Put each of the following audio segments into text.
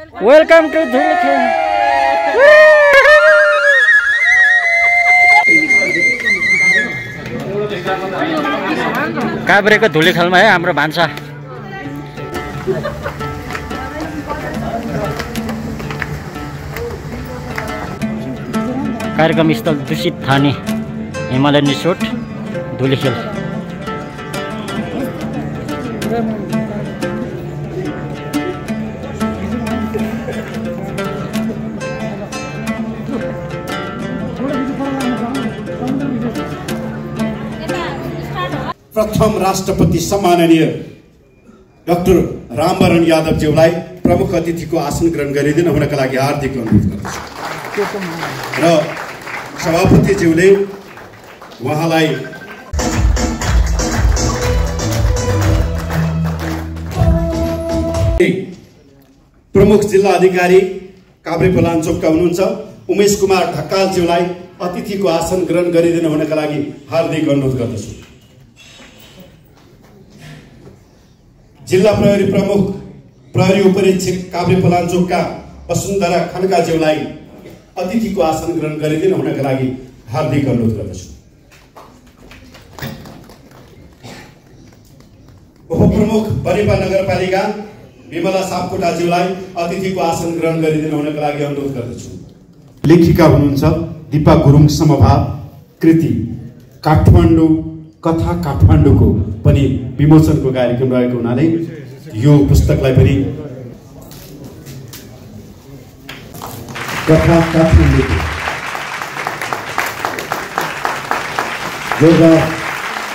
Welcome to Dhulikhel. काभ्रेको धुलीखेलमा है हाम्रो भान्सा। कार्यक्रम स्थल दूषित थानी हिमालयन रिसोर्ट धुलीखेल। प्रथम राष्ट्रपति सम्माननीय डाक्टर रामवरण यादवज्यूलाई प्रमुख अतिथिको आसन ग्रहण गरिदिनु हुनका लागि हार्दिक अनुरोध गर्दछु र सभापतिज्यूले उहाँलाई प्रमुख जिल्ला अधिकारी काभ्रेपलाञ्चोकका हुनुहुन्छ उमेश कुमार ढकालज्यूलाई अतिथिको आसन ग्रहण गरिदिनु हुनका लागि हार्दिक अनुरोध गर्दछु। जिल्ला प्रहरी प्रमुख प्रहरी उपरीक्षक काभ्रेपलाञ्चोकका वसुन्धरा खड्काज्यूलाई अतिथिको आसन ग्रहण गरिदिनु हुनका लागि हार्दिक अनुरोध गर्दछु। उपप्रमुख बनेपा नगरपालिका विमला सापकोटाज्यूलाई अतिथिको आसन ग्रहण गरिदिनु हुनका लागि अनुरोध गर्दछु। लेखिका हुनुहुन्छ दिपा गुरुङ समभाव कृति काठमाडौँ कथा काठमाडौँको पनि विमोचनको कार्यक्रम रहेको हुनाले यो पुस्तकलाई पनि कथा काठमाडौँको जोरदार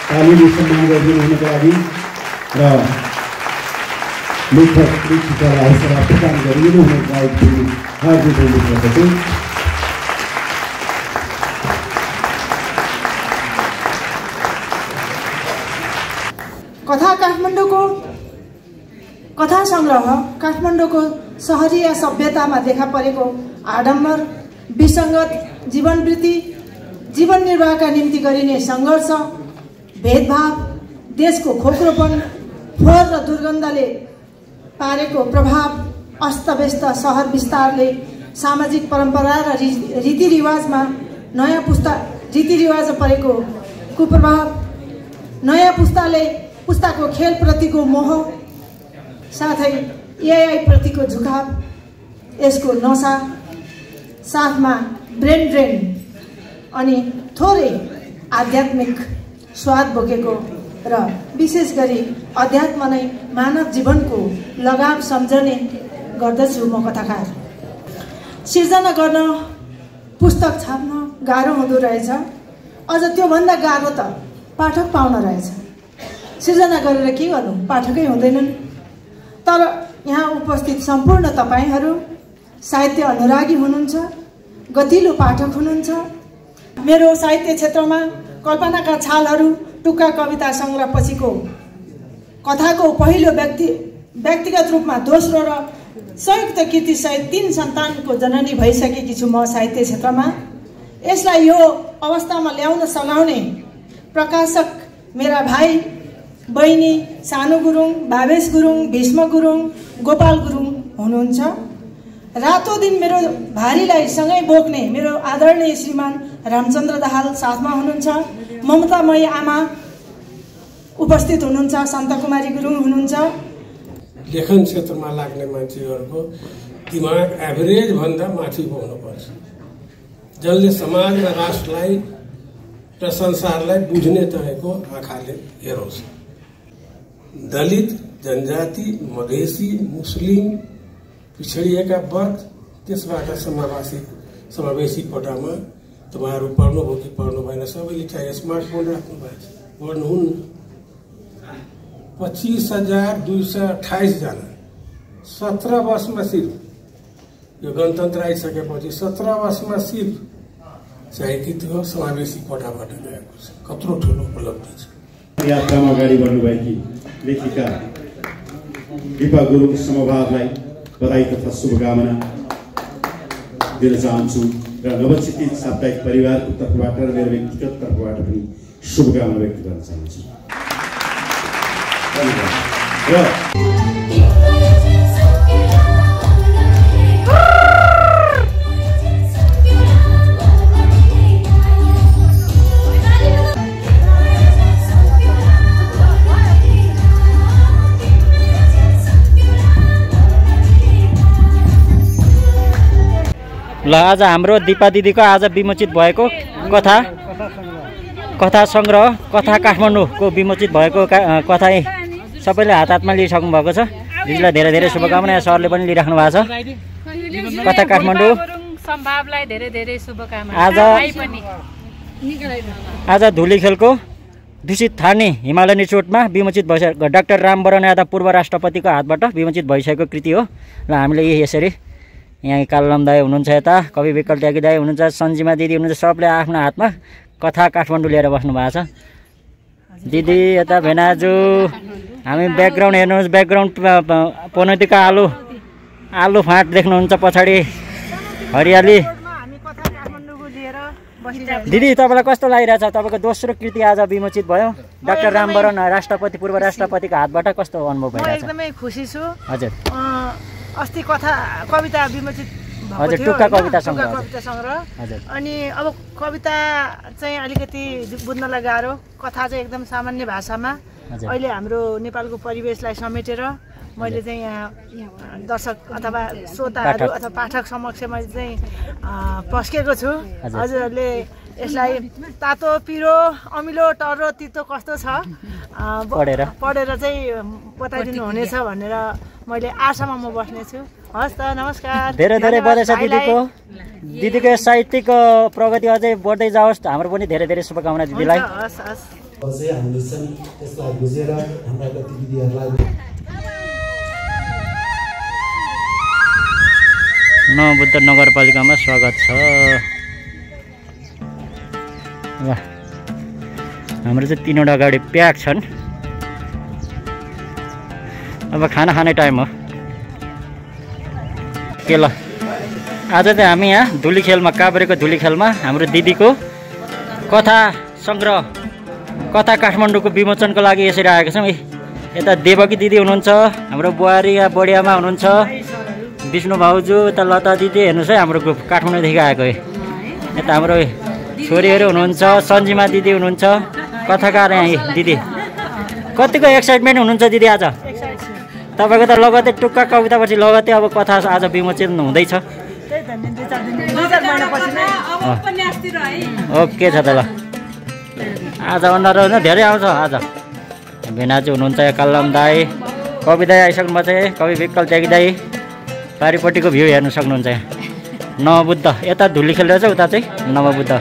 तालिमले सम्मान गरिदिनु हुनका लागि र लेखक लेखिकालाई हौसला प्रदान गरिदिनु हुनका लागि हार्दिक अनुरोध गर्दछु। कथा काठमाडौँको कथा सङ्ग्रह काठमाडौँको सहरीय सभ्यतामा देखा परेको आडम्बर विसङ्गत जीवनवृत्ति जीवन निर्वाहका निम्ति गरिने सङ्घर्ष भेदभाव देशको खोक्रोपन फोहोर र दुर्गन्धले पारेको प्रभाव अस्तव्यस्त सहर विस्तारले सामाजिक परम्परा र रीतिरिवाजमा नयाँ रीतिरिवाज परेको कुप्रभाव नयाँ पुस्ताको खेलप्रतिको मोह साथै एआई प्रतिको झुकाव यसको नशा साथमा ब्रेन ड्रेन अनि थोरै आध्यात्मिक स्वाद बोकेको र विशेष गरी अध्यात्म नै मानव जीवनको लगाव सम्झने गर्दछु म कथाकार। सिर्जना गर्न पुस्तक छाप्न गाह्रो हुँदो रहेछ, अझ त्योभन्दा गाह्रो त पाठक पाउन रहेछ। सिर्जना गरेर के गर्नु, पाठकै हुँदैनन्। तर यहाँ उपस्थित सम्पूर्ण तपाईहरू साहित्य अनुरागी हुनुहुन्छ, गतिलो पाठक हुनुहुन्छ। मेरो साहित्य क्षेत्रमा कल्पनाका छालहरू टुक्का कविता सङ्ग्रह पछिको कथाको पहिलो व्यक्तिगत रूपमा दोस्रो र संयुक्त कृतिसहित 3 सन्तानको जननी भइसकेकी छु म साहित्य क्षेत्रमा। यसलाई यो अवस्थामा ल्याउन सघाउने प्रकाशक मेरा भाइ बहिनी सानु गुरुङ, भावेश गुरुङ, भीष्म गुरुङ, गोपाल गुरुङ हुनुहुन्छ। रातो दिन मेरो भारीलाई सँगै बोक्ने मेरो आदरणीय श्रीमान रामचन्द्र दाहाल साथमा हुनुहुन्छ। ममतामयी आमा उपस्थित हुनुहुन्छ, सन्त कुमारी गुरुङ हुनुहुन्छ। लेखन क्षेत्रमा लाग्ने मान्छेहरूको दिमाग एभरेज भन्दा माथि हुनुपर्छ, जसले समाज र राष्ट्रलाई र संसारलाई बुझ्ने तहको आँखाले हेरोस्। दलित, जनजाति, मधेसी, मुस्लिम, पिछडिएका वर्ग त्यसबाट समावेशी कोटामा तपाईहरू पढ्नुभयो कि पढ्नु भएन, सबैले चाहिँ स्मार्टफोन राख्नु भएको छ, पढ्नुहुन्न। 25,228 जना 17 वर्षमा सिर्फ यो गणतन्त्र आइसकेपछि 17 वर्षमा सिर्फ साहित्यको समावेशी कोटाबाट गएको छ। कत्रो ठुलो उपलब्धि छ। यात्रामा अगाडि बढ्नुभएकी लेखिका दिपा गुरुङ समभावलाई बधाई तथा शुभकामना दिन चाहन्छु र नवचिन्तित साप्ताहिक परिवारको तर्फबाट र मेरो व्यक्तिगत तर्फबाट पनि शुभकामना व्यक्त गर्न चाहन्छु। धन्यवाद। ल आज हाम्रो दिपा दिदीको आज विमोचित भएको कथा सङ्ग्रह कथा काठमाडौँको विमोचित भएको कथा सबैले हातमा लिइसक्नु भएको छ। दिदीलाई धेरै धेरै शुभकामना। सरले पनि लिइराख्नु भएको छ। कथा काठमाडौँ सम्भावलाई धेरै धेरै शुभकामना। आज धुलीखेलको दूषित ठानी हिमालयन रिसोर्टमा विमोचित भइसकेको डाक्टर रामवरण यादव पूर्व राष्ट्रपतिको हातबाट विमोचित भइसकेको कृति हो। र हामीले यसरी यहाँ कालम दाई हुनुहुन्छ, यता कवि विकल त्यागी दाई हुनुहुन्छ, सन्जिमा दिदी हुनुहुन्छ, सबले आफ्नो हातमा कथा काठमाडौँ लिएर बस्नु भएको छ। दिदी यता भेनाजु हामी ब्याकग्राउन्ड हेर्नुहोस्, ब्याकग्राउन्ड पनौतीको आलु फाँट देख्नुहुन्छ, पछाडि हरियाली। दिदी तपाईँलाई कस्तो लागिरहेछ? तपाईँको दोस्रो कृति आज विमोचित भयो डाक्टर रामवरण पूर्व राष्ट्रपतिको हातबाट, कस्तो अनुभव भइरहेछ? एकदमै खुसी छु। हजुर अस्ति कविता विमोचित हजुर टुक्का कविता सङ्ग्रह। हजुर अनि अब कविता चाहिँ अलिकति बुझ्नलाई गाह्रो, कथा चाहिँ एकदम सामान्य भाषामा अहिले हाम्रो नेपालको परिवेशलाई समेटेर मैले चाहिँ यहाँ दर्शक अथवा श्रोताहरू अथवा पाठक समक्ष मैले चाहिँ पस्केको छु। हजुरहरूले यसलाई तातो पिरो अमिलो टर्रो तितो कस्तो छ पढेर चाहिँ बताइदिनु हुनेछ भनेर मैले आशामा म बस्नेछु। हस् त, नमस्कार। धेरै धेरै बधाई छ दिदीको साहित्यिक प्रगति अझै बढ्दै जाओस्। हाम्रो पनि धेरै धेरै शुभकामना दिदीलाई। हस् हस्। हामीले चाहिँ यसलाई बुझेर हाम्रा गतिविधिहरूलाई नवबुद्ध नगरपालिकामा स्वागत छ। ल हाम्रो चाहिँ 3वटा गाडी प्याक छन्। अब खाना खाने टाइम हो के। ल आज चाहिँ हामी यहाँ धुलीखेलमा काभ्रेको धुलीखेलमा हाम्रो दिदीको कथा सङ्ग्रह कथा काठमाडौँको विमोचनको लागि यसरी आएका छौँ। यता देवकी दिदी हुनुहुन्छ, हाम्रो बुहारी या बढियामा हुनुहुन्छ, विष्णु भाउजू, यता लता दिदी हेर्नुहोस् है, हाम्रो ग्रुप काठमाडौँदेखि आएको है। यता हाम्रो छोरीहरू हुनुहुन्छ, सन्जिमा दिदी हुनुहुन्छ, कथाकार यहाँ दिदी। कतिको एक्साइटमेन्ट हुनुहुन्छ दिदी आज? तपाईँको त लगतै टुक्का कवितापछि लगतै अब कथा आज विमोचन हुँदैछ। ओके छ त। ल आज अनुहार धेरै आउँछ। आज भेनाजु हुनुहुन्छ, कल्लम दाई, कवि दाई आइसक्नु भएको छ, कवि विकल त्यागी दाई। पारिपट्टिको भ्यू हेर्न सक्नुहुन्छ यहाँ। नवबुद्ध यता धुलीखेल रहेछ, उता चाहिँ नवबुद्ध।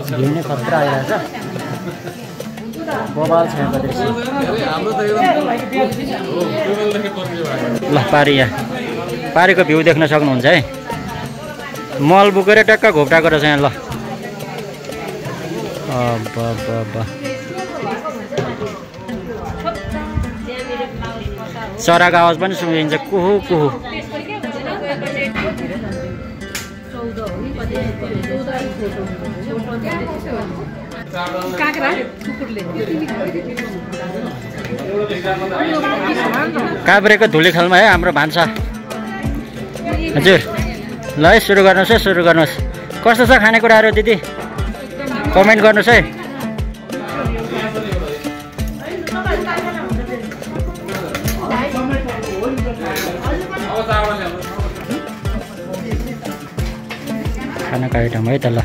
भ्यू नै खतरा आइरहेछ, बबाल छ यहाँको दृश्य। ल पारी, यहाँ पारीको भ्यू देख्न सक्नुहुन्छ है। मल बोकेर ट्याक्क घोप्टाएको रहेछ यहाँ। ल चराको आवाज पनि सुनिन्छ, कुहु कुहु। काभ्रेको धुलीखेलमा है हाम्रो भान्सा। हजुर ल है सुरु गर्नुहोस् है, सुरु गर्नुहोस्। कस्तो छ खानेकुराहरू दिदी? कमेन्ट गर्नुहोस् है। खानाको आइटम है त। ल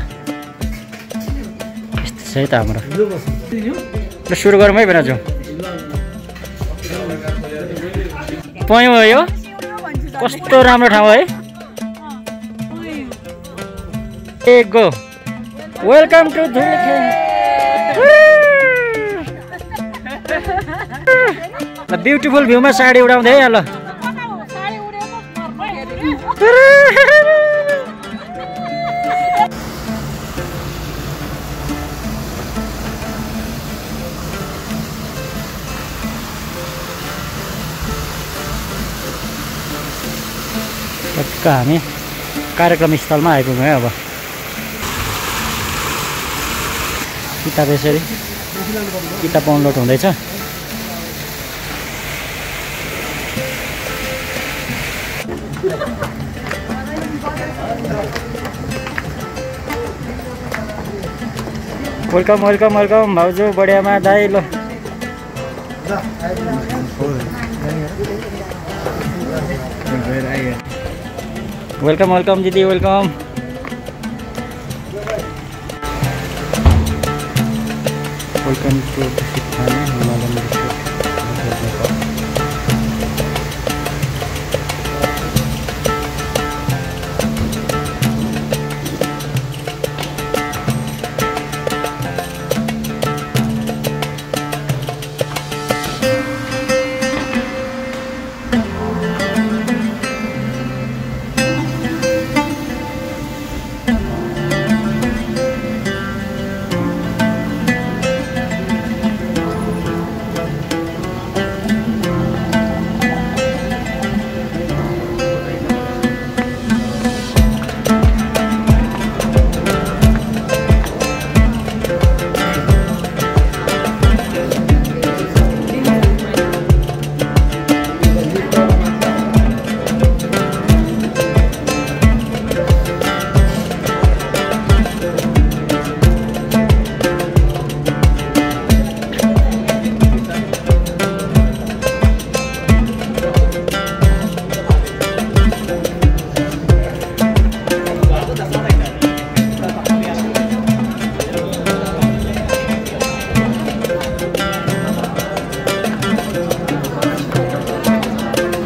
यस्तो छ है त हाम्रो। ल सुरु गरौँ है बेनाजु। पयौँ हो यो, कस्तो राम्रो ठाउँ है। ए गो वेलकम टु धुलीखेल। ब्युटिफुल भ्यूमा साडी उडाउँदै है। ल हामी कार्यक्रम स्थलमा आइपुग्यौँ है। अब किताब यसरी किताब डाउनलोड हुँदैछ। वेलकम वेलकम वेलकम भाउजू, बढियामा दाई। ल वेलकम वेलकम दिदी वेलकम। वेलकम टू थाने हिमालयन रिसोर्ट।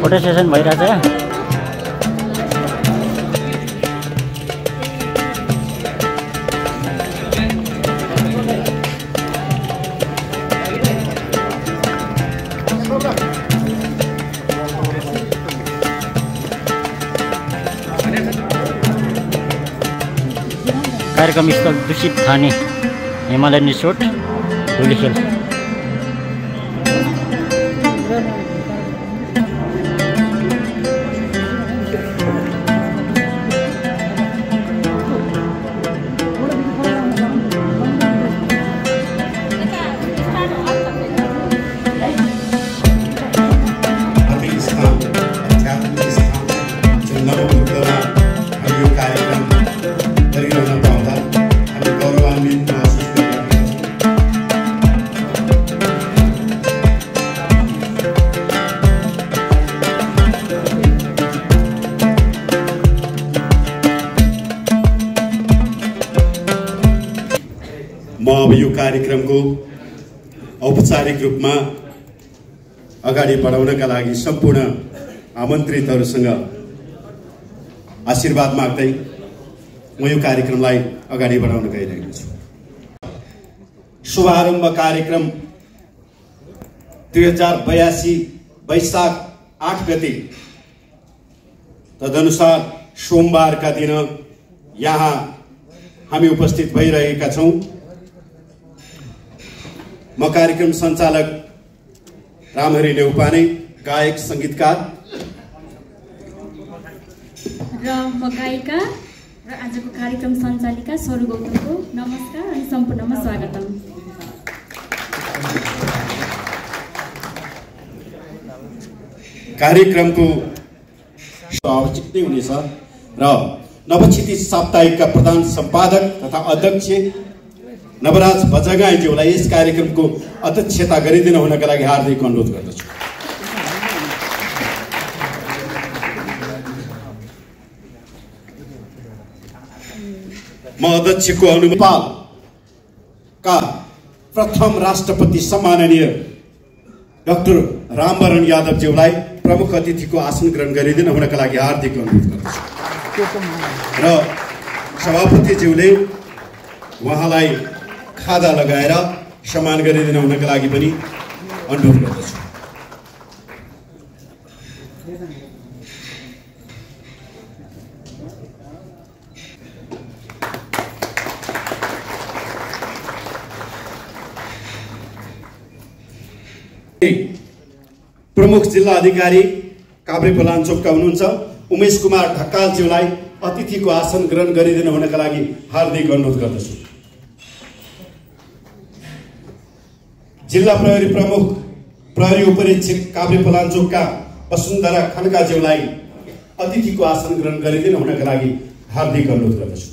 फोटो सेसन भइरहेछ। कार्यक्रम स्थल दूषित थाने हिमालयन रिसोर्ट धुलीखेल। अब यो कार्यक्रमको औपचारिक रूपमा अगाडि बढाउनका लागि सम्पूर्ण आमन्त्रितहरूसँग आशीर्वाद माग्दै म यो कार्यक्रमलाई अगाडि बढाउन गइरहेको छु। शुभारम्भ कार्यक्रम 2082 वैशाख 8 गते तदनुसार सोमबारका दिन यहाँ हामी उपस्थित भइरहेका छौं। म कार्यक्रम सञ्चालक रामहरि नेउपाने, गायक संगीतकार र म गायिका र आजको कार्यक्रम सञ्चालिका सरू गौतमको नमस्कार अनि सम्पूर्णमा स्वागतम। कार्यक्रमको औचित्य हुनेछ र नवक्षितिज साप्ताहिकका प्रधान सम्पादक तथा अध्यक्ष नवराज बजगाईज्यूलाई यस कार्यक्रमको अध्यक्षता गरिदिनु हुनका लागि हार्दिक अनुरोध गर्दछु। म अध्यक्षको नेपालका प्रथम राष्ट्रपति सम्माननीय डाक्टर रामवरण यादवज्यूलाई प्रमुख अतिथिको आसन ग्रहण गरिदिनु हुनका लागि हार्दिक अनुरोध गर्दछु र सभापतिज्यूले उहाँलाई खादा लगाएर सम्मान गरिदिनु हुनका लागि पनि अनुरोध गर्दछु। प्रमुख जिल्ला अधिकारी काभ्रेपलाञ्चोकका हुनुहुन्छ उमेश कुमार ढकालज्यूलाई अतिथिको आसन ग्रहण गरिदिनु हुनका लागि हार्दिक अनुरोध गर्दछु। जिल्ला प्रहरी प्रमुख प्रहरी उपरीक्षक काभ्रेपलाञ्चोकका वसुन्धरा खड्काज्यूलाई अतिथिको आसन ग्रहण गरिदिनु हुनका लागि हार्दिक अनुरोध गर्दछु।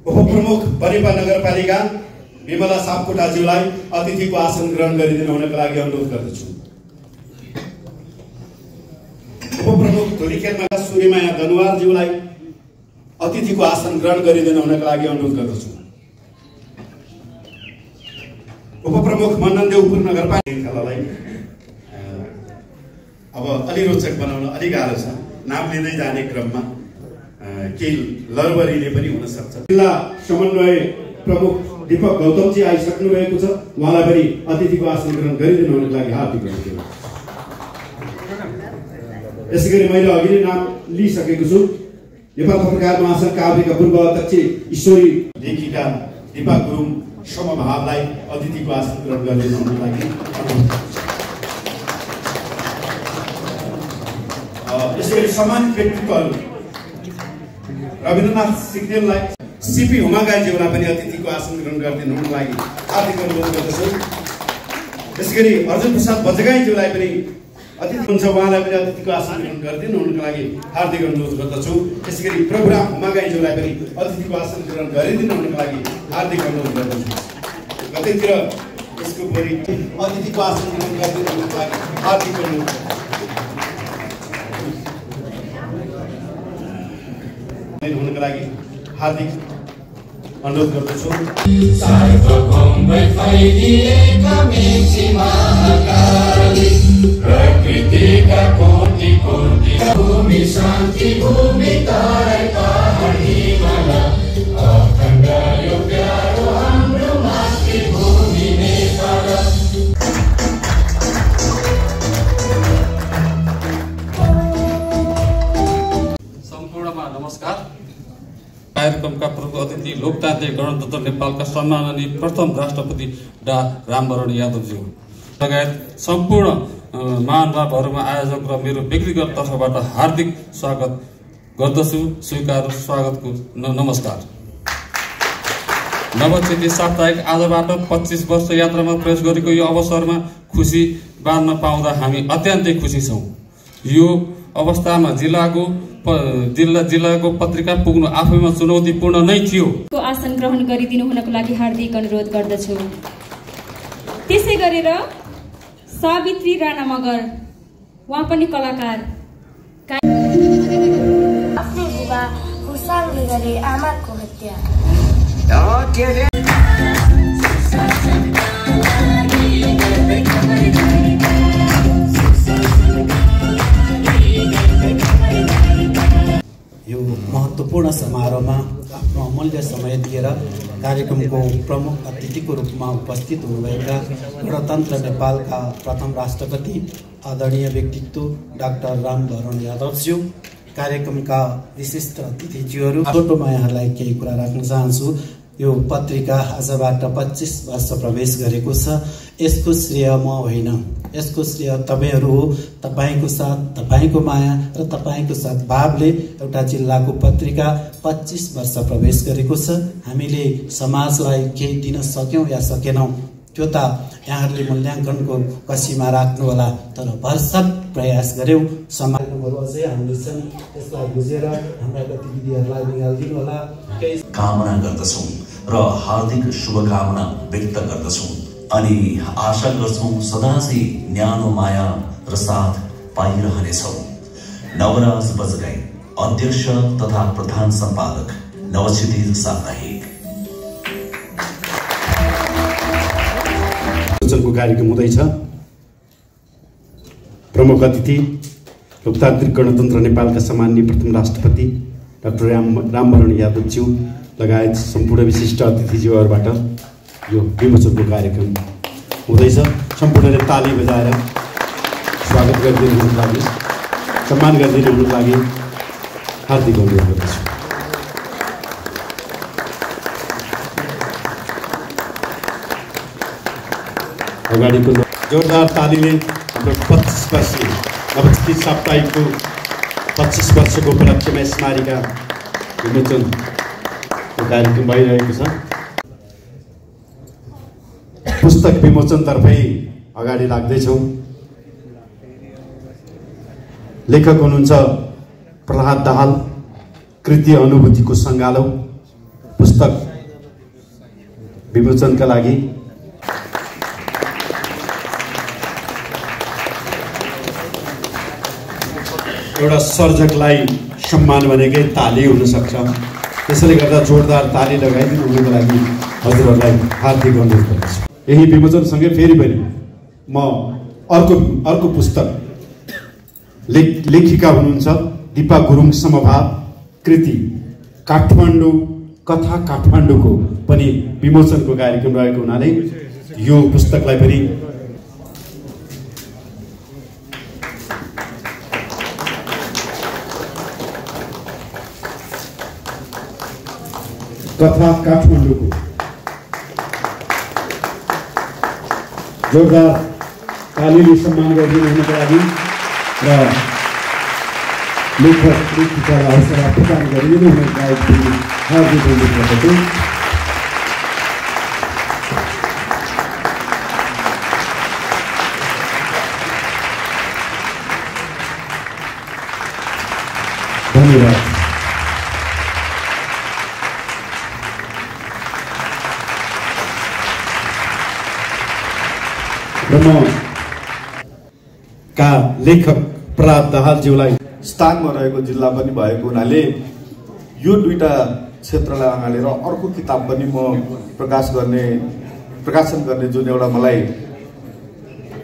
उपप्रमुख बनेपा नगरपालिका विमला सापकोटाज्यूलाई अतिथिको आसन ग्रहण गरिदिनु हुनका लागि अनुरोध गर्दछु। उपप्रमुख धुलीखेलमा सूर्यमाया दनुवारज्यूलाई अतिथिको आसन ग्रहण गरिदिनु हुनका लागि अनुरोध गर्दछु। उपप्रमुख मन्ननदेवपुर नगरपालिकालाई अब अलि रोचक बनाउन अलि गाह्रो छ। नाम लिँदै जाने क्रममा केही लरबरीले पनि हुन सक्छ। जिल्ला समन्वय प्रमुख दीपक गौतमजी आइसक्नु भएको छ। उहाँलाई पनि अतिथिको आसन ग्रहण गरिदिनु हुनको लागि हार्दिक अनुरोध। यसैगरी मैले अघि नै नाम लिइसकेको छु। नेपाल पत्रकार महासंघ काभ्रेका पूर्व अध्यक्ष ईश्वरी लेखिका दीपक गुरुङ समभावलाई अतिथिको आसन ग्रहण गरिदिनु हुनको लागि अनुरोध। यसरी सम्मानित व्यक्तित्वहरू रविन्द्रनाथ सिग्देललाई सिपी हुमागाईज्यूलाई पनि अतिथिको आसन ग्रहण गरिदिनु हुनको लागि हार्दिक अनुरोध गर्दछु। त्यसैगरी अर्जुन प्रसाद बजगाईज्यूलाई पनि अतिथि हुन्छ, उहाँलाई पनि अतिथिको आसन ग्रहण गरिदिनु हुनको लागि हार्दिक अनुरोध गर्दछु। त्यसैगरी प्रभुराम हुमागाईज्यूलाई पनि अतिथिको आसन ग्रहण गरिदिनु हुनको लागि हार्दिक अनुरोध गर्दछु। कतैतिर यसको परि अतिथिको आसन ग्रहण गरिदिनु हुनको लागि हार्दिक अनुरोध हुनको लागि हार्दिक अनुरोध गर्दछु। प्रकृतिका कोटि कोटि भूमि शान्ति भूमि तराई पहाड हिमाल अखण्ड यो प्यारो हाम्रो मातृभूमि नेपाल। सम्पूर्णमा नमस्कार। कार्यक्रमका प्रमुख अतिथि लोकतान्त्रिक गणतन्त्र नेपालका सम्माननीय प्रथम राष्ट्रपति डा रामवरण यादवज्यू लगायत सम्पूर्ण महानुभावहरूमा आयोजक र मेरो व्यक्तिगत तर्फबाट हार्दिक स्वागत गर्दछु। स्वीकार स्वागतको नमस्कार। नवक्षेत्री साप्ताहिक आजबाट 25 वर्ष यात्रामा प्रवेश गरेको यो अवसरमा खुसी बाँड्न पाउँदा हामी अत्यन्तै खुसी छौँ। यो अवस्थामा जिल्लाको पत्रिका पुग्नु आफैमा चुनौतीपूर्ण नै थियो। आसन ग्रहण गरिदिनु हुनको लागि हार्दिक अनुरोध गर्दछु। त्यसै गरेर सावित्री राणा मगर, उहाँ पनि कलाकार। आफ्नो बुबा हुसाङले गरे आमाको हत्या। यो महत्त्वपूर्ण समारोहमा आफ्नो अमूल्य समय दिएर कार्यक्रमको प्रमुख अतिथिको रूपमा उपस्थित हुनुभएका गणतन्त्र नेपालका प्रथम राष्ट्रपति आदरणीय व्यक्तित्व डाक्टर रामवरण यादवज्यू, कार्यक्रमका विशिष्ट अतिथिज्यूहरू, छोटोमा यहाँलाई केही कुरा राख्न चाहन्छु। यो पत्रिका आजबाट 25 वर्ष प्रवेश गरेको छ। यसको श्रेय म होइन, यसको श्रेय तपाईहरू हो। तपाईको साथ, तपाईको माया र तपाईको साथ भावले एउटा जिल्लाको पत्रिका 25 वर्ष प्रवेश गरेको छ। हामीले समाजलाई केही दिन सक्यौं या सकेनौं त्यो त यहाँहरूले मूल्याङ्कनको कसीमा राख्नु होला, तर भरसक प्रयास गर्यौं। समाजहरू अझै हामीले छन्, त्यसलाई बुझेर हाम्रा गतिविधिहरूलाई निकालिदिनु होला। कामना गर्दछौं र हार्दिक शुभकामना व्यक्त गर्दछौं अनि आशा गर्छौं सदा चाहिँ न्यानो माया र साथ पाइरहनेछौं। नवराज बजगाई, अध्यक्ष तथा प्रधान सम्पादक, नवक्षेत्री साप्ताहिक। कार्यक्रम हुँदैछ। प्रमुख अतिथि लोकतान्त्रिक गणतन्त्र नेपालका सम्माननीय प्रथम राष्ट्रपति डाक्टर रामवरण यादवज्यू लगायत सम्पूर्ण विशिष्ट अतिथिज्यूहरूबाट यो विमोचनको कार्यक्रम हुँदैछ। सम्पूर्णले ताली बजाएर स्वागत गरिदिनु हुनुको लागि, सम्मान गरिदिनु हुनुको लागि हार्दिक अनुरोध गर्दछु। अगाडिको जोरदार तालीले हाम्रो 25 वर्षीय नवक्षेत्री साप्ताहिकको 25 वर्षको उपलक्ष्यमा स्मारिका विमोचनको कार्यक्रम भइरहेको छ। पुस्तक विमोचनतर्फै अगाडि लाग्दैछौँ। लेखक हुनुहुन्छ प्रहलाद दाहाल, कृति अनुभूतिको सङ्गालो। पुस्तक विमोचनका लागि एउटा सर्जकलाई सम्मान भनेकै ताली हुनसक्छ। त्यसैले गर्दा जोरदार ताली लगाइदिनु हुनुको लागि हजुरहरूलाई हार्दिक अनुरोध गर्दछु। यही विमोचनसँगै फेरि पनि म अर्को पुस्तक लेखिका हुनुहुन्छ दिपा गुरुङ समभाव कृति काठमाडौँ कथा काठमाडौँको पनि विमोचनको कार्यक्रम रहेको हुनाले यो पुस्तकलाई पनि कथा काठमाडौँको जोरदार तालीले सम्मान गरिदिनु हुनुको लागि र लेखिकालाई हौसला प्रदान गरिदिनु हुनुको लागि हार्दिक अनुरोध गर्दछु। धन्यवाद। का लेखक प्रहलाद दाहालज्यूलाई स्थानमा रहेको जिल्ला पनि भएको हुनाले यो दुईटा क्षेत्रलाई अँगालेर अर्को किताब पनि म प्रकाशन गर्ने जुन एउटा मलाई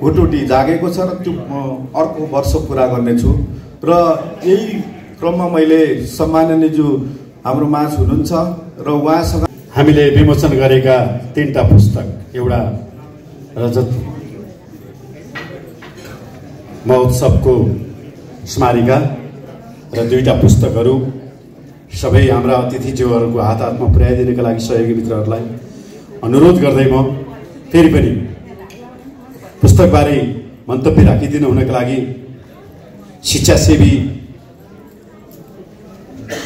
हुटुटी जागेको छ र त्यो म अर्को वर्ष पुरा गर्नेछु। र यही क्रममा मैले सम्माननीयज्यू हाम्रो माझ हुनुहुन्छ र उहाँसँग हामीले विमोचन गरेका 3टा पुस्तक, एउटा रजत महोत्सवको स्मारिका र 2टा पुस्तकहरू सबै हाम्रा अतिथिज्यूहरूको हातमा पुर्याइदिनका लागि सहयोगी मित्रहरूलाई अनुरोध गर्दै म फेरि पनि पुस्तकबारे मन्तव्य राखिदिनु हुनका लागि शिक्षासेवी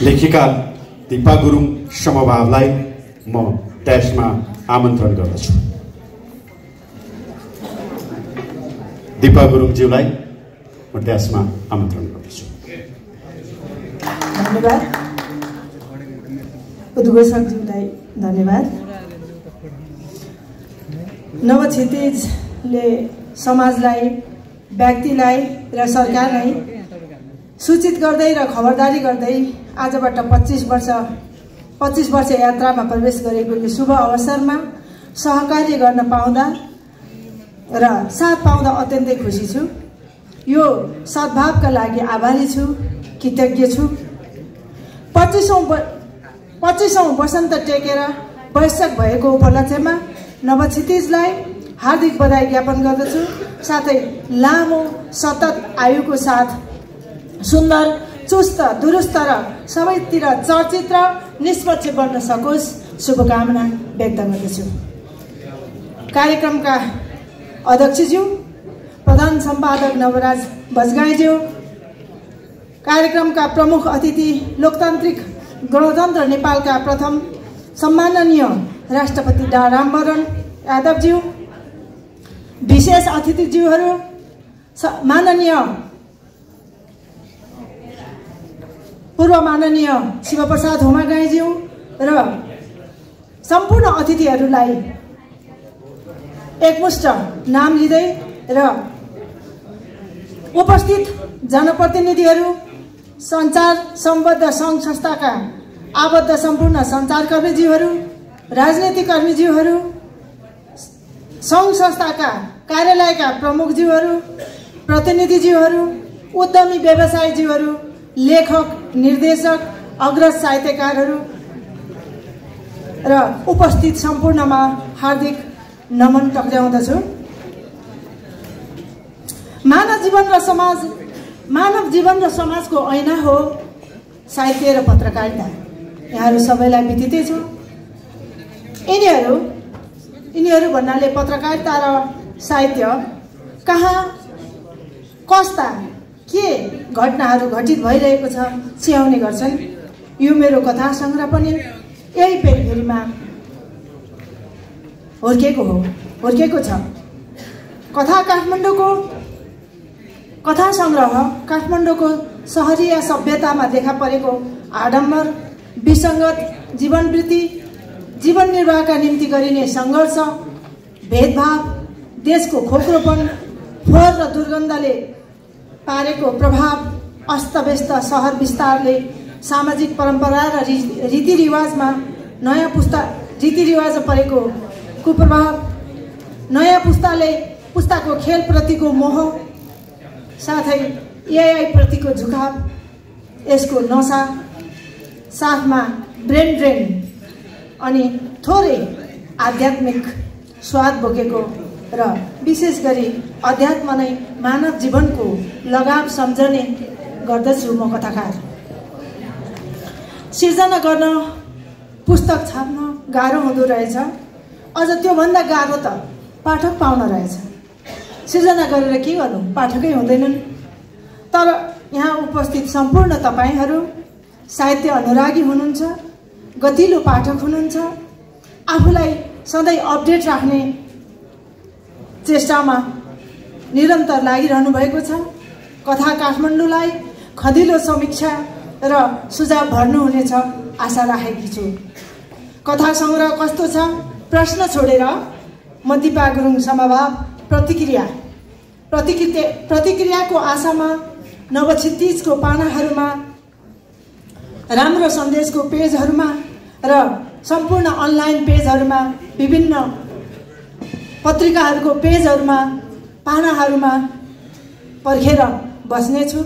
लेखिका दिपा गुरुङ समभावलाई म ट्याक्समा आमन्त्रण गर्दछु। दिपा गुरुङज्यूलाई म ट्याक्समा आमन्त्रण गर्दछु। धन्यवाद। उद्घोषकज्यूलाई धन्यवाद। नवक्षितिजले समाजलाई, व्यक्तिलाई र सरकारलाई सूचित गर्दै र खबरदारी गर्दै आजबाट 25 वर्ष यात्रामा प्रवेश गरेको यो शुभ अवसरमा सहकार्य गर्न पाउँदा र साथ पाउँदा अत्यन्तै खुसी छु। यो सद्भावका लागि आभारी छु, कृतज्ञ छु। 25औं वसन्त टेकेर वयस्क भएको उपलक्ष्यमा नवक्षितिजलाई हार्दिक बधाई ज्ञापन गर्दछु। साथै लामो सतत आयुको साथ सुन्दर, चुस्त, दुरुस्त र सबैतिर चर्चित र निष्पक्ष बन्न सकोस् शुभकामना व्यक्त गर्दछु। कार्यक्रमका अध्यक्षज्यू, प्रधान सम्पादक नवराज बजगाईज्यू, कार्यक्रमका प्रमुख अतिथि, लोकतान्त्रिक गणतन्त्र नेपालका प्रथम सम्माननीय राष्ट्रपति डा रामवरण यादवज्यू, विशेष अतिथिज्यूहरू, माननीय पूर्व माननीय शिवप्रसाद होमागाईज्यू र सम्पूर्ण अतिथिहरूलाई एकमुष्ट नाम लिँदै र उपस्थित जनप्रतिनिधिहरू, सञ्चार सम्बद्ध सङ्घ संस्थाका आबद्ध सम्पूर्ण सञ्चारकर्मीज्यूहरू, राजनीतिक कर्मीज्यूहरू, सङ्घ संस्थाका कार्यालयका प्रमुखज्यूहरू, प्रतिनिधिज्यूहरू, उद्यमी व्यवसायीज्यूहरू, लेखक, निर्देशक, अग्रज साहित्यकारहरू र उपस्थित सम्पूर्णमा हार्दिक नमन टक्राउँदछु। मानव जीवन र समाजको ऐना हो साहित्य र पत्रकारिता। यहाँहरू सबैलाई विदितै छ। यिनीहरू भन्नाले पत्रकारिता र साहित्य कहाँ कस्ता के घटनाहरू घटित भइरहेको छ स्याउने गर्छन्। यो मेरो कथा सङ्ग्रह पनि यही पेरिफेरीमा हुर्केको छ। कथा काठमाडौँको कथा सङ्ग्रह काठमाडौँको सहरीय सभ्यतामा देखा परेको आडम्बर, विसङ्गत जीवनवृत्ति, जीवन निर्वाहका निम्ति गरिने सङ्घर्ष, भेदभाव, देशको खोक्रोपन, फोहोर र दुर्गन्धले पारेको प्रभाव, अस्तव्यस्त सहर विस्तारले सामाजिक परम्परा र रीतिरिवाजमा रीतिरिवाज परेको कुप्रभाव, नयाँ पुस्ताको खेलप्रतिको मोह, साथै एआई प्रतिको झुकाव, यसको नशा, साथमा ब्रेन ड्रेन अनि थोरै आध्यात्मिक स्वाद बोकेको र विशेष गरी अध्यात्म नै मानव जीवनको लगाव सम्झने गर्दछु म कथाकार। सिर्जना गर्न, पुस्तक छाप्न गाह्रो हुँदो रहेछ। अझ त्योभन्दा गाह्रो त पाठक पाउन रहेछ। सिर्जना गरेर के गर्नु, पाठकै हुँदैनन्। तर यहाँ उपस्थित सम्पूर्ण तपाईहरू साहित्य अनुरागी हुनुहुन्छ, गतिलो पाठक हुनुहुन्छ, आफूलाई सधैँ अपडेट राख्ने चेष्टामा निरन्तर लागिरहनु भएको छ। कथा काठमाडौँलाई खदिलो समीक्षा र सुझाव भर्नुहुनेछ आशा राखेकी छु। कथा सङ्ग्रह कस्तो छ प्रश्न छोडेर म दिपा गुरुङ समभाव प्रतिक्रियाको आशामा नवक्षितिजको पानाहरूमा, राम्रो सन्देशको पेजहरूमा र सम्पूर्ण अनलाइन पेजहरूमा, विभिन्न पत्रिकाहरूको पेजहरूमा, पानाहरूमा पर्खेर बस्नेछु।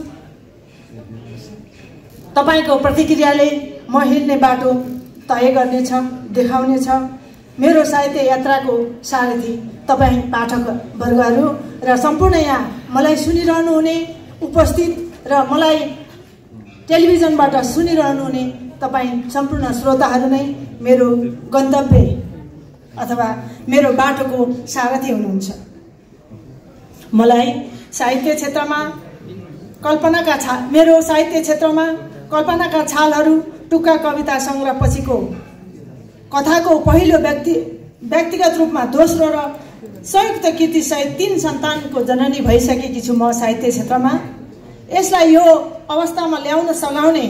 तपाईको प्रतिक्रियाले म हिँड्ने बाटो तय गर्नेछ, देखाउनेछ। मेरो साहित्य यात्राको सारथी तपाईँ पाठक वर्गहरू र सम्पूर्ण यहाँ मलाई सुनिरहनु हुने उपस्थित र मलाई टेलिभिजनबाट सुनिरहनु हुने तपाईँ सम्पूर्ण श्रोताहरू नै मेरो गन्तव्य अथवा मेरो बाटोको सारथी हुनुहुन्छ। मलाई साहित्य क्षेत्रमा मेरो साहित्य क्षेत्रमा कल्पनाका छालहरू, टुक्का कविता सङ्ग्रह पछिको कथाको पहिलो व्यक्तिगत रूपमा दोस्रो र संयुक्त कृति सहित 3 सन्तानको जननी भइसकेकी छु म साहित्य क्षेत्रमा। यसलाई यो अवस्थामा ल्याउन सघाउने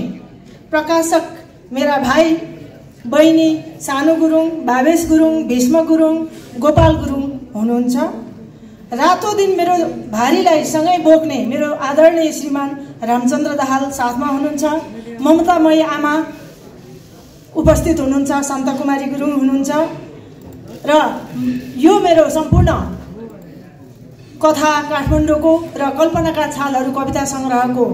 प्रकाशक मेरा भाइ बहिनी सानु गुरुङ, भावेश गुरुङ, भीष्म गुरुङ, गोपाल गुरुङ हुनुहुन्छ। रातो दिन मेरो भारीलाई सँगै बोक्ने मेरो आदरणीय श्रीमान रामचन्द्र दाहाल साथमा हुनुहुन्छ। ममतामयी आमा उपस्थित हुनुहुन्छ, सन्त कुमारी गुरुङ हुनुहुन्छ र यो मेरो सम्पूर्ण कथा काठमाडौँको र कल्पनाका छालहरू कविता सङ्ग्रहको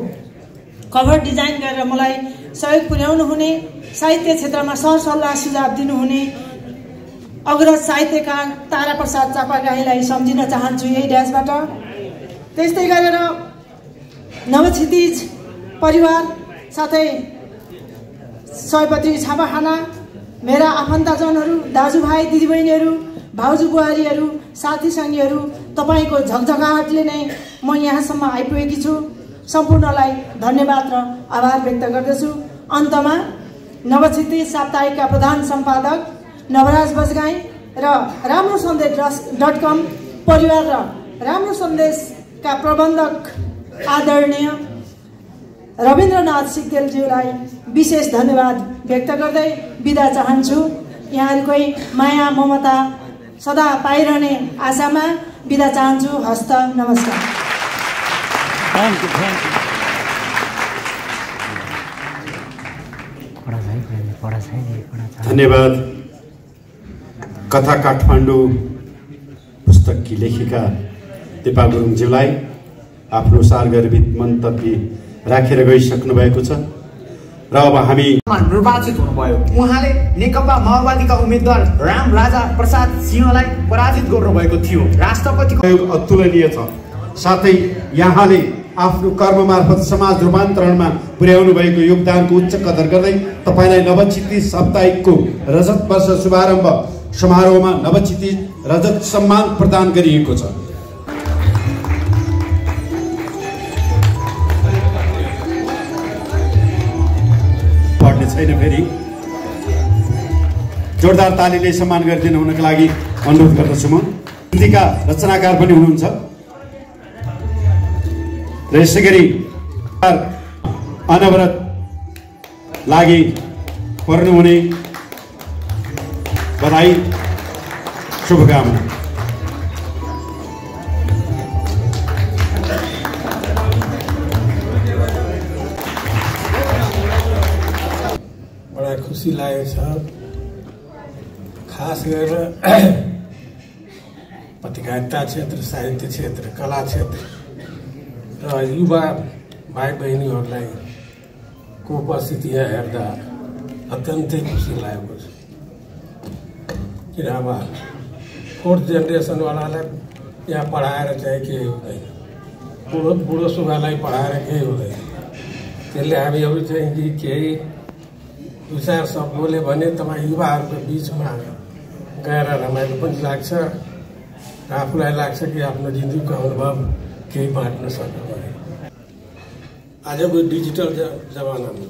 कभर डिजाइन गरेर मलाई सहयोग पुर्याउनु हुने, साहित्य क्षेत्रमा सरसल्लाह सुझाव दिनुहुने अग्रज साहित्यकार तारा प्रसाद चापागाईलाई सम्झिन चाहन्छु यही ड्यासबाट। त्यस्तै गरेर नवक्षितिज परिवार साथै सयपत्री छापाखाना, मेरा आफन्तजनहरू, दाजुभाइ दिदीबहिनीहरू, भाउजू बुहारीहरू, साथी सङ्गीहरू, तपाईँको झकझकाहटले नै म यहाँसम्म आइपुगेकी छु। सम्पूर्णलाई धन्यवाद र आभार व्यक्त गर्दछु। अन्तमा नवक्षितिज साप्ताहिकका प्रधान सम्पादक नवराज बजगाई र राम्रो सन्देश.com परिवार र राम्रो सन्देशका प्रबन्धक आदरणीय रविन्द्रनाथ सिक्देलज्यूलाई विशेष धन्यवाद व्यक्त गर्दै बिदा चाहन्छु। यहाँहरूकै माया ममता सदा पाइरहने आशामा बिदा चाहन्छु। हस्त नमस्कार। धन्यवाद। कथा काठमाडौँ पुस्तककी लेखिका दिपा गुरुङज्यूलाई आफ्नो सारगर्भित मन्तव्य राखेर गइसक्नु भएको छ र अब हामी निर्वाचित हुनुभयो। उहाँले नेकपा माओवादीका उम्मेद्वार राम राजा प्रसाद सिंहलाई पराजित गर्नुभएको थियो। राष्ट्रपतिको अतुलनीय छ। साथै यहाँले आफ्नो कर्म मार्फत समाज रूपान्तरणमा पुर्याउनु भएको योगदानको उच्च कदर गर्दै तपाईँलाई नवक्षितिज साप्ताहिकको रजत वर्ष शुभारम्भ समारोहमा नवक्षितिज रजत सम्मान प्रदान गरिएको छ। पढ्ने छैन फेरि जोरदार तालीले सम्मान गरिदिनु हुनको लागि अनुरोध गर्दछु। म कृतिका रचनाकार पनि हुनुहुन्छ र यसै गरी अनवरत लागि पर्नुहुने बधाई शुभकामना। बडा खुसी लागेको छ, खास गरेर पत्रकारिता क्षेत्र, साहित्य क्षेत्र, कला क्षेत्र र युवा भाइ बहिनीहरूलाई को उपस्थिति यहाँ हेर्दा अत्यन्तै खुसी लागेको छ। किन अब फोर्थ जेनेरेसनवालालाई यहाँ पढाएर चाहिँ केही हुँदैन, बुढो सुब्बालाई पढाएर केही हुँदैन। त्यसले हामीहरू चाहिँ कि केही विचार सब बोल्यो भने तपाईँ युवाहरूको बिचमा गएर रमाइलो पनि लाग्छ र आफूलाई लाग्छ कि आफ्नो जिन्दगीको अनुभव केही बाँड्न सक्नु भने। आजको डिजिटल जमानामा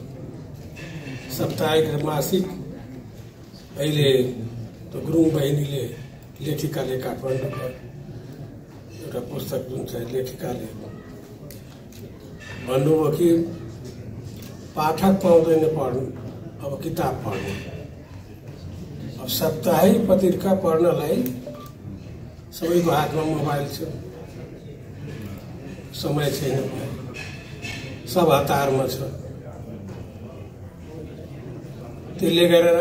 साप्ताहिक र मासिक अहिले त्यो गुरुङ बहिनीले लेखिकाले काठमाडौँको एउटा पुस्तक जुन छ लेखिकाले भन्नुभयो कि पाठक पाउँदैन पढ्नु, अब किताब पढ्नु। अब साप्ताहिक पत्रिका पढ्नलाई सबैको हातमा मोबाइल छ, समय छैन, सब हतारमा छ। त्यसले गरेर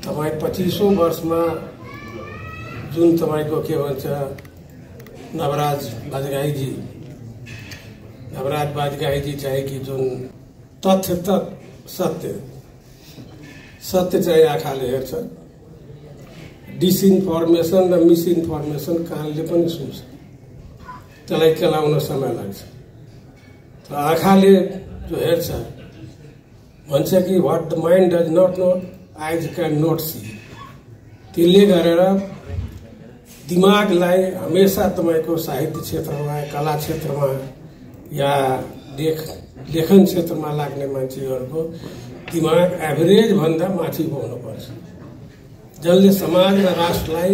तपाईँ 25औं वर्षमा जुन तपाईँको के भन्छ नवराज बाजगाईजी चाहिँ कि जुन तथ्य सत्य चाहिँ आँखाले हेर्छ, डिसइन्फर्मेसन र मिसइन्फर्मेसन कानले पनि सुन्छ, त्यसलाई केलाउन समय लाग्छ। तर आँखाले जो हेर्छ भन्छ कि what the mind does not know eyes can not see. त्यसले गरेर दिमागलाई हमेशा तपाईँको साहित्य क्षेत्रमा, कला क्षेत्रमा या लेखन क्षेत्रमा लाग्ने मान्छेहरूको दिमाग एभरेज भन्दा माथिको हुनुपर्छ, जसले समाज र राष्ट्रलाई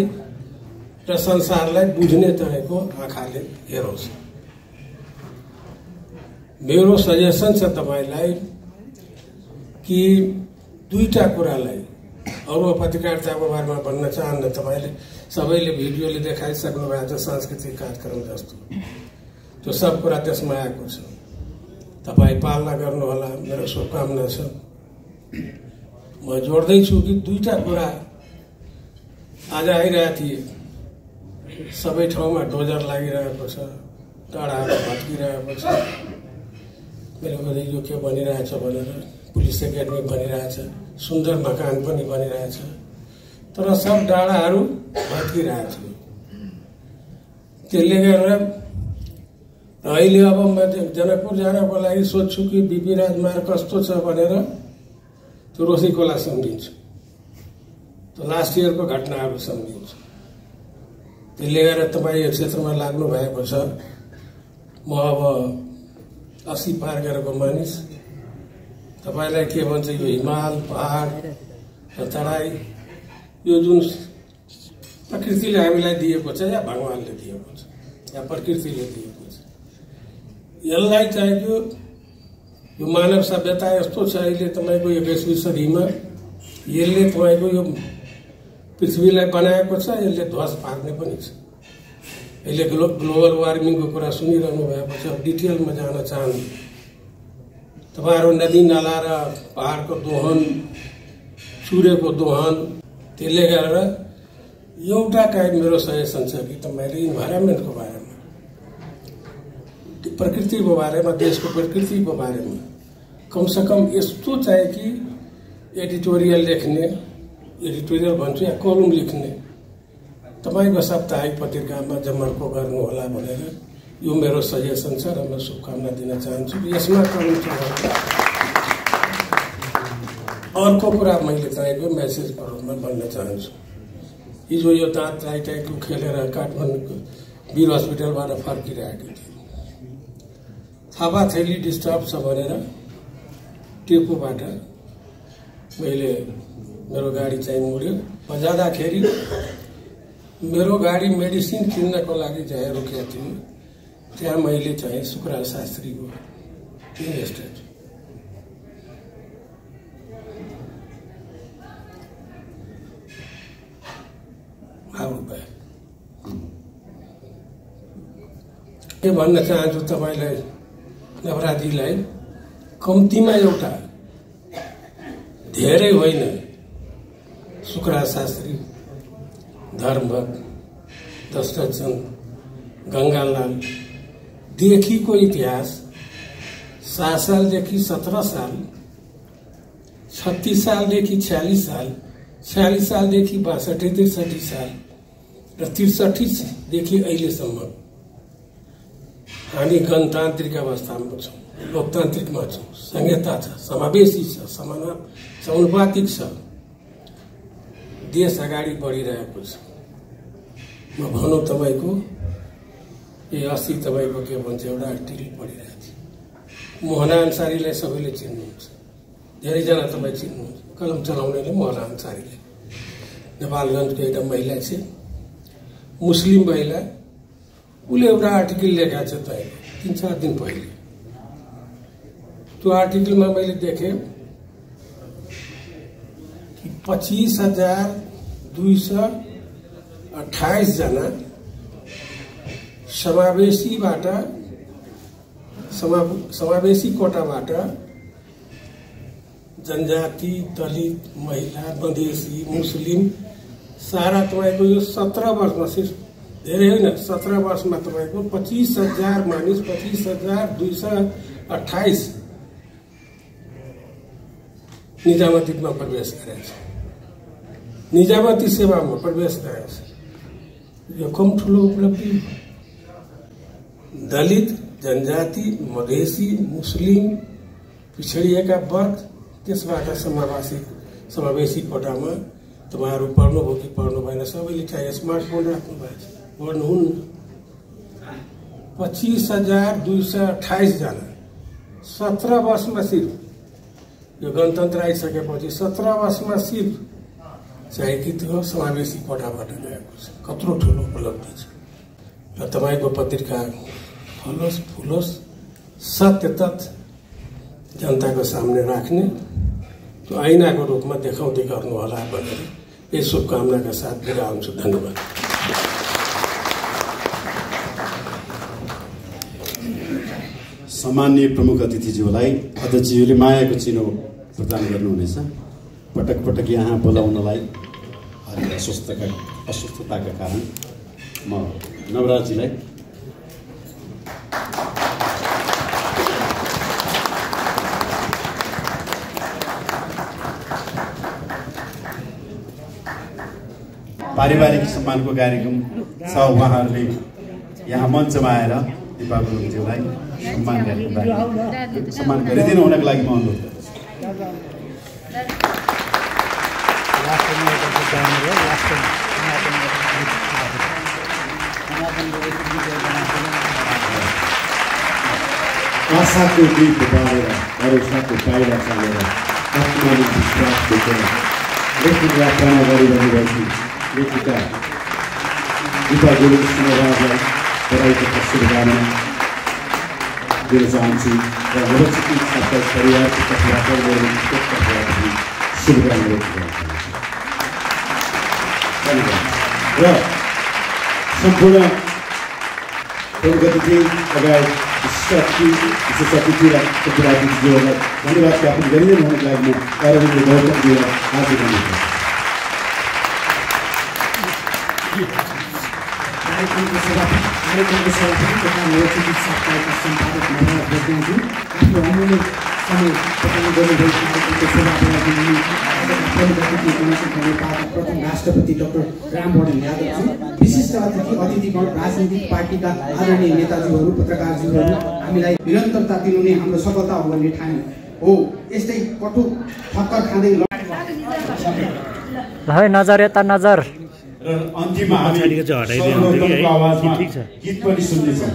र संसारलाई बुझ्ने तपाईँको आँखाले हेरोस्। मेरो सजेसन छ तपाईँलाई कि दुईटा कुरालाई अरू पत्रकारिताको बारेमा भन्न चाहन्न। तपाईँले सबैले भिडियोले देखाइसक्नु भएको छ, सांस्कृतिक कार्यक्रम जस्तो त्यो सब कुरा त्यसमा आएको छ। तपाईँ पालना गर्नुहोला, मेरो शुभकामना छ। म जोड्दैछु कि दुईटा कुरा आज आइरहेको थिए, सबै ठाउँमा डोजर लागिरहेको छ, डाँडाहरू भत्किरहेको छ। मेरो यो के बनिरहेछ भनेर पुलिस एकाडेमी बनिरहेछ, सुन्दर मकान पनि बनिरहेछ, तर सब डाँडाहरू भत्किरहेको थियो। त्यसले गरेर अहिले अब म जनकपुर जानको लागि सोध्छु कि बिपी राजमार्ग कस्तो छ भनेर त्यो रोसी खोला सम्झिन्छु, त्यो लास्ट इयरको घटनाहरू सम्झिन्छु। त्यसले गर्दा तपाईँ यो क्षेत्रमा लाग्नु भएको छ। म अब 80 पार गरेको मानिस, तपाईँलाई के भन्छ यो हिमाल, पहाड र तराई, यो जुन प्रकृतिले हामीलाई दिएको छ या भगवानले दिएको छ या प्रकृतिले दिएको छ, यसलाई चाहियो। यो मानव सभ्यता यस्तो छ अहिले तपाईँको 21वीं सदीमा, यसले तपाईँको यो पृथ्वीलाई बनाएको छ, यसले ध्वस्त पार्ने पनि छ। अहिले ग्लोबल वार्मिङको कुरा सुनिरहनु भएको छ, डिटेलमा जान चाहन्छु। तपाईँहरू नदी नाला र पहाडको दोहन, सूर्यको दोहन, त्यसले गरेर एउटा टाइप मेरो सजेसन छ कि तपाईँले इन्भाइरोमेन्टको बारेमा, प्रकृतिको बारेमा, देशको प्रकृतिको बारेमा कमसेकम यस्तो चाहिँ कि एडिटोरियल लेख्ने, एडिटोरियल भन्छु या कलम लेख्ने तपाईँको साप्ताहिक पत्रिकामा जमर्को गर्नुहोला भनेर यो मेरो सजेसन छ र म शुभकामना दिन चाहन्छु। यसमा कलम छ। अर्को कुरा मैले तपाईँको मेसेजको रूपमा भन्न चाहन्छु। हिजो यो दाँत टाइटाइको खेलेर काठमाडौँको वीर हस्पिटलबाट फर्किरहेको थिएँ, हावाथैली डिस्टर्ब छ भनेर टेपुबाट मैले मेरो गाडी चाहिँ मुड्यो। जाँदाखेरि मेरो गाडी मेडिसिन किन्नको लागि जहाँ रोकेको थियो, त्यहाँ मैले चाहिँ सुकराल शास्त्रीको इन्भेस्टेड के भन्न चाहन्छु तपाईँलाई नवरात्रिलाई कम्तीमा एउटा धेरै होइन शुक्राचार्य शास्त्री धर्मभक्त दशरथचन्द्र गङ्गालाल देखिको इतिहास 7 सालदेखि 17 साल 36 सालदेखि 46 साल 46 सालदेखि 62-63 साल र 63देखि अहिलेसम्म हामी गणतान्त्रिक अवस्थामा छौँ लोकतान्त्रिकमा छौँ संहिता छ समावेशी छ समानुपातिक छ देश अगाडि बढिरहेको छ म भनौँ तपाईँको यो 80 तपाईँको के भन्छ एउटा आर्टिकल पढिरहेको थिएँ मोहना अन्सारीलाई सबैले चिन्नुहुन्छ धेरैजना तपाईँ चिन्नुहुन्छ कलम चलाउनेले मोहना अन्सारीले नेपालगञ्जको एउटा महिला छ मुस्लिम महिला उसले एउटा आर्टिकल लेखेको छ तपाईँको 3-4 दिन पहिले त्यो आर्टिकलमा मैले देखेँ कि 25,228 जना समावेशी कोटाबाट जनजाति दलित महिला मधेसी मुस्लिम सारा तपाईँको यो 17 वर्षमा सिर्फ धेरै होइन 17 वर्षमा तपाईँको 25,000 मानिस 25,228 निजामतीमा प्रवेश गरेको छ निजामती सेवामा प्रवेश गरेको छ यो कम ठुलो उपलब्धि दलित जनजाति मधेसी मुस्लिम पिछडिएका वर्ग त्यसबाट समावेशी कोटामा तपाईँहरू पढ्नुभयो कि पढ्नु भएन सबैले चाहिँ स्मार्टफोन राख्नु भएको छ पढ्नुहुन्न 25,228 जना 17 वर्षमा सिर्फ यो गणतन्त्र आइसकेपछि 17 वर्षमा सिर्फ चाहिँ कि त्यो समावेशी कोटाबाट गएको छ कत्रो ठुलो उपलब्धि छ र तपाईँको पत्रिका फलोस् फुलोस् सत्य तथ्य जनताको सामने राख्ने त्यो ऐनाको रूपमा देखाउँदै गर्नुहोला भनेर यही शुभकामनाका साथ बिदा हुन्छु धन्यवाद सम्माननीय प्रमुख अतिथिज्यूलाई अध्यक्षज्यूले मायाको चिनो प्रदान गर्नुहुनेछ पटक पटक यहाँ बोलाउनलाई अस्वस्थताका कारण म नवराजजीलाई पारिवारिक सम्मानको कार्यक्रम छ उहाँहरूले यहाँ मञ्चमा आएर दिपा गुरुङज्यूलाई सम्मान गरिदिनु हुनको लागि म अनुरोध आशाको गीत बालेर भरोसाको पाइला चालेर आत्माले विश्वास देखेर लेखिन यात्रा गरिरहनुभएकी लेखिका दिपा गुरुङसँग राजलाई बधाईको शुभकामना दिन चाहन्छु र नवचिकित साप्ताहिक परिवारको तर्फबाट शुभकामना व्यक्त गर्न चाहन्छु र सम्पूर्ण प्रगति लगायत विशेष अतिथि र प्रतिनिधिज्यूहरूलाई धन्यवाद ज्ञापन गरिदिनु हुनको लागि म अरविन्द गौतमज्यूलाई हार्दिक धन्यवाद कार्यक्रमको सभापति तथा नवचिकित साप्ताहिकका सम्पादक नवराज वैज्ञानिक आफ्नो अमूल्य समय प्रदान गर्नुभएको कार्यक्रमको नेपालका प्रथम राष्ट्रपति डाक्टर रामवरण यादवजी विशिष्ट अतिथिगण राजनीतिक पार्टीका आदरणीय नेताजीहरू पत्रकारजीहरू हामीलाई निरन्तरता दिनु नै हाम्रो सफलता हो भन्ने ठानी हो यस्तै कटु ठक्कर खाँदै नजर यता नजर र अन्तिममा हामी सर्वोत्तमको आवाजमा गीत पनि सुन्नेछौँ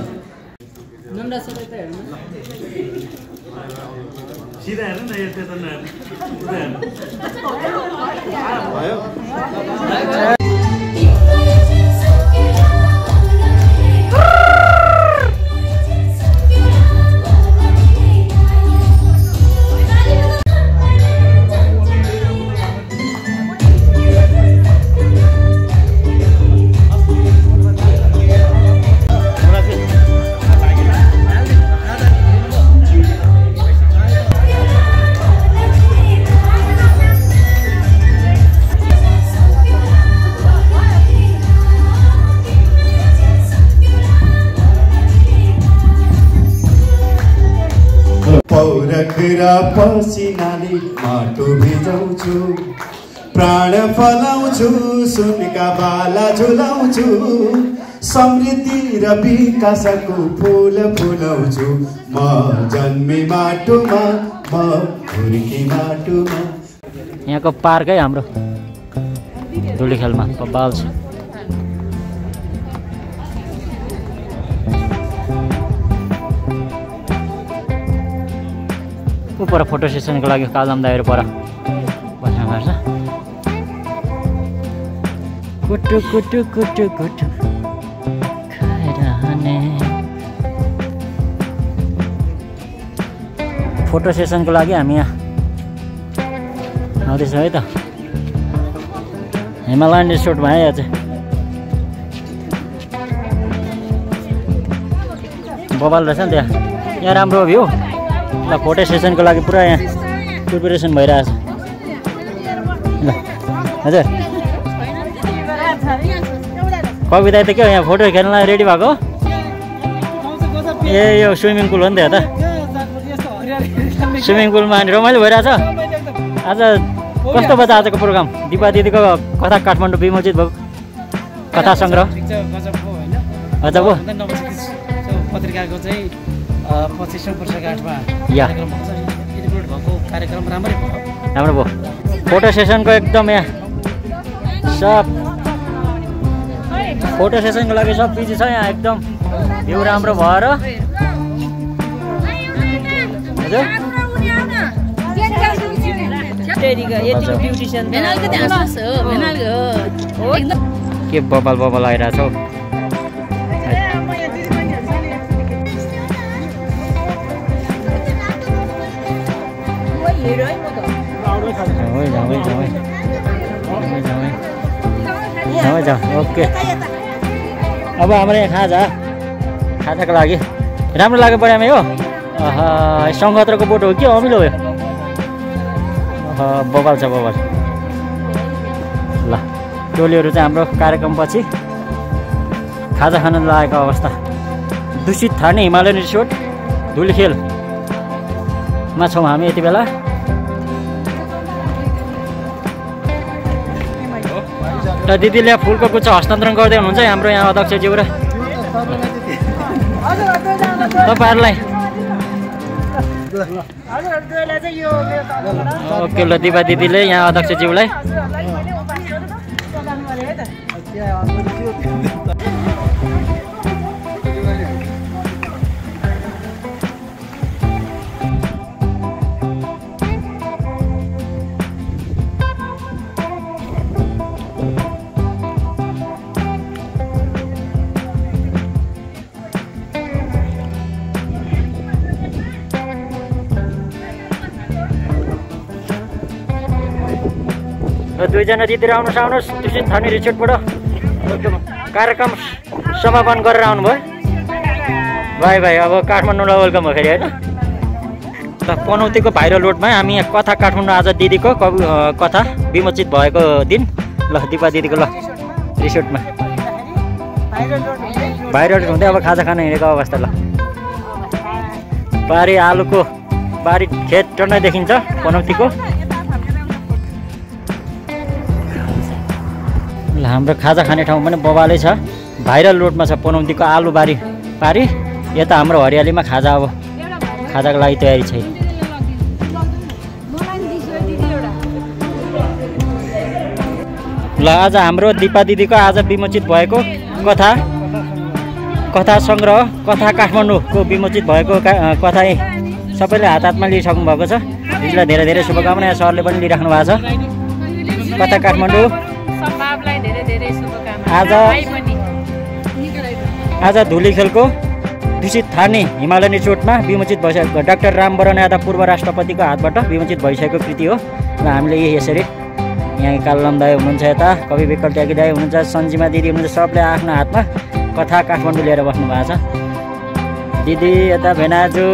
सिधा हेर्नु न यो त्यता नहेर्नु र पसिनाले माटो भिजाउँछु प्राण फलाउँछु सुनका बाला झुलाउँछु समृद्धि र विकासको फुल फुलाउँछु म जन्मे माटोमा म हुर्के माटोमा। यहाँको पार्कै हाम्रो धुलीखेलमा बबाल छ। पर फोटो सेसनको लागि कालम दाइहरू पर बस्नुपर्छ। कुटु कुटु कुटु कुटु खाइरहने। फोटो सेसनको लागि हामी यहाँ आउँदैछौँ है त हिमालयन रिसोर्टमा है। आज बबाल रहेछ नि त्यहाँ, यहाँ राम्रो भ्यू। ल फोटो सेसनको लागि पुरा यहाँ प्रिपेरेसन भइरहेछ। ल हजुर कविता त के हो यहाँ फोटो खेल्नलाई रेडी भएको? ए यो स्विमिङ पुल हो नि त। स्विमिङ पुलमा अनि रमाइलो भइरहेछ। आज कस्तो भयो त आजको प्रोग्राम? दिपा दिदीको कथा काठमाडौँ विमोचित भएको कथा सङ्ग्रह गजब हो। पत्रिकाको चाहिँ 25औं वर्षगाँठमा कार्यक्रम भएको कार्यक्रम राम्रो भयो। फोटो सेसनको एकदम यहाँ सब फोटो सेसनको लागि सब बिजी छ यहाँ। एकदम भ्यू राम्रो भएर के बबाल बबाल आइरहेछ हौ। ओके अब हाम्रो यहाँ खाजाको लागि राम्रो लाग्यो बढामै हो। सङ्गत्रको बोट हो कि अमिलो हो? बबाल छ बबाल। ल टोलीहरू चाहिँ हाम्रो कार्यक्रमपछि खाजा खान लागेको अवस्था। दूषित ठाने हिमालयन रिसोर्ट धुलीखेलमा छौँ हामी यति बेला। र दिदीले फुलको गुच्छा हस्तान्तरण गर्दै हुनुहुन्छ हाम्रो यहाँ अध्यक्षज्यू र तपाईँहरूलाई। ओके ल दिपा दिदीले यहाँ अध्यक्षज्यूलाई र दुईजना दिदीहरू आउनुहोस् दूषित ठाने रिसोर्टबाट एकदम कार्यक्रम समापन गरेर आउनुभयो। भाइ भाइ अब काठमाडौँलाई वेलकम भयो फेरि होइन। त पनौतीको भाइरल रोडमा हामी यहाँ कथा काठमाडौँ आज दिदीको कथा विमोचित भएको दिन। ल दिपा दिदीको ल रिसोर्टमा भाइरल हुँदै अब खाजा खान हिँडेको अवस्था। ल बारी आलुको बारी खेत टन्नै देखिन्छ पनौतीको। ल हाम्रो खाजा खाने ठाउँ पनि बबालै छ। भाइरल रोडमा छ पनौतीको आलु बारी पारी। यता हाम्रो हरियालीमा खाजा अब खाजाको लागि तयारी छ। ल आज हाम्रो दिपा दिदीको आज विमोचित भएको कथा सङ्ग्रह कथा काठमाडौँको विमोचित भएको कथा सबैले हात हातमा लिइसक्नु भएको छ। दिदीलाई धेरै धेरै शुभकामना। सरले पनि लिइराख्नु भएको छ। कथा काठमाडौँ आज धुलीखेलको दूषित ठाने हिमालयन रिसोर्टमा विमोचित भइसकेको डाक्टर रामवरण यादव पूर्व राष्ट्रपतिको हातबाट विमोचित भइसकेको कृति हो। र हामीले यसरी यहाँ कालम दाई हुनुहुन्छ, यता कवि विकल्प त्यागी दाई हुनुहुन्छ, सन्जिमा दिदी हुनुहुन्छ। सबले आफ्नो हातमा कथा काठमाडौँ लिएर बस्नु भएको छ। दिदी यता भेनाजु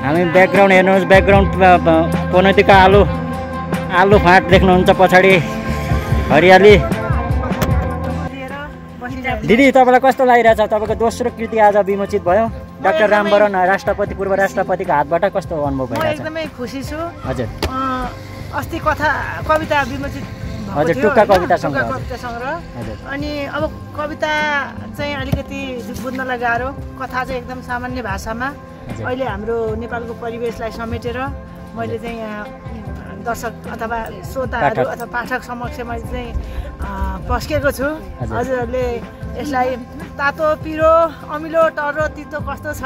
हामी ब्याकग्राउन्ड हेर्नुहोस्। ब्याकग्राउन्ड पनौतीको आलु फाँट देख्नुहुन्छ पछाडि हरियाली। दिदी तपाईँलाई कस्तो लागिरहेछ? तपाईँको दोस्रो कृति आज विमोचित भयो। डाक्टर रामवरण राष्ट्रपति पूर्व राष्ट्रपतिको हातबाट कस्तो अनुभव म भइरहेछ? एकदमै खुसी छु। हजुर अस्ति कविता विमोचित हजुर टुक्का कविता सङ्ग्रह अनि अब कविता चाहिँ अलिकति बुझ्नलाई गाह्रो, कथा चाहिँ एकदम सामान्य भाषामा अहिले हाम्रो नेपालको परिवेशलाई समेटेर मैले चाहिँ यहाँ दर्शक अथवा श्रोताहरू अथवा पाठक समक्ष मैले चाहिँ पस्केको छु। हजुरहरूले यसलाई तातो पिरो अमिलो टर्रो तितो कस्तो छ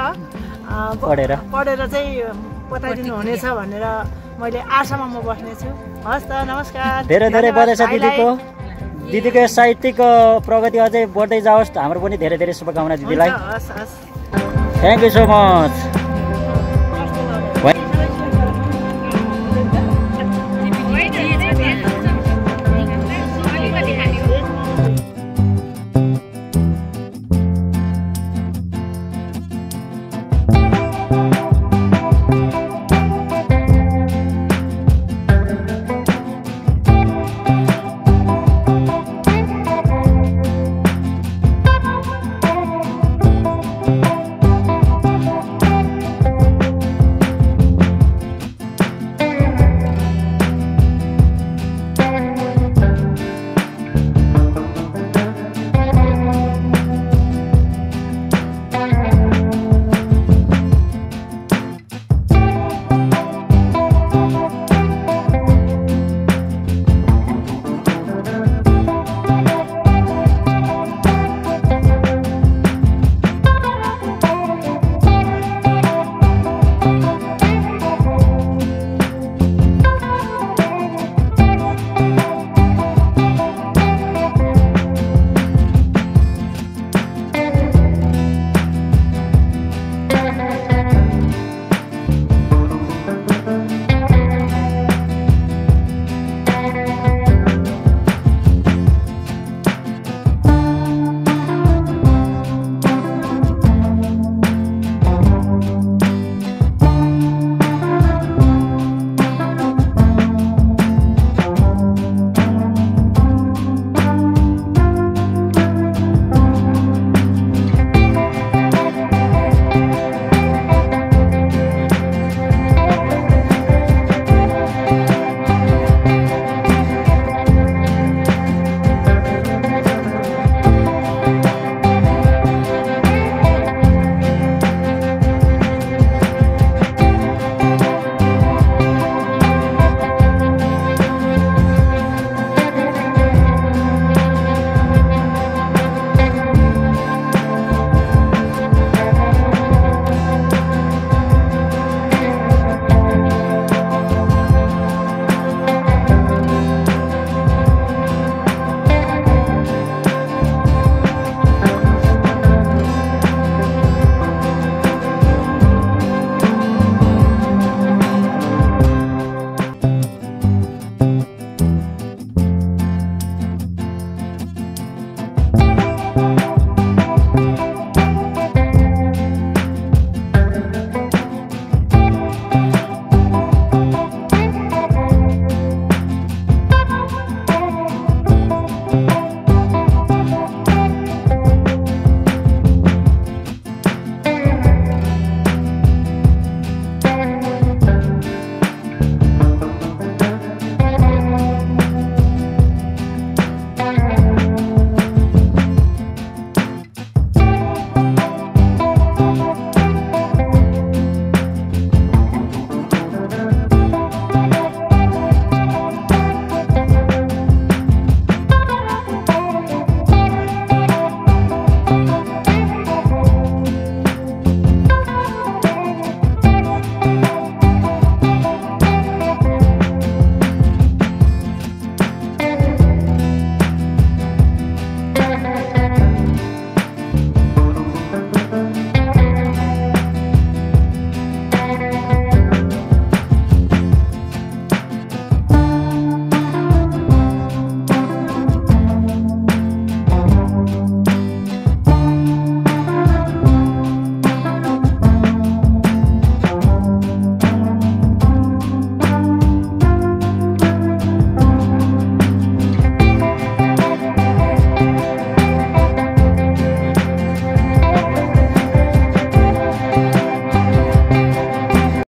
पढेर चाहिँ बताइदिनु हुनेछ भनेर मैले आशामा म बस्नेछु। हस् त, नमस्कार। धेरै धेरै बधाई छ दिदीको साहित्यिक प्रगति अझै बढ्दै जाओस्। हाम्रो पनि धेरै धेरै शुभकामना दिदीलाई। हस् हस्, थ्याङ्क यू सो मच।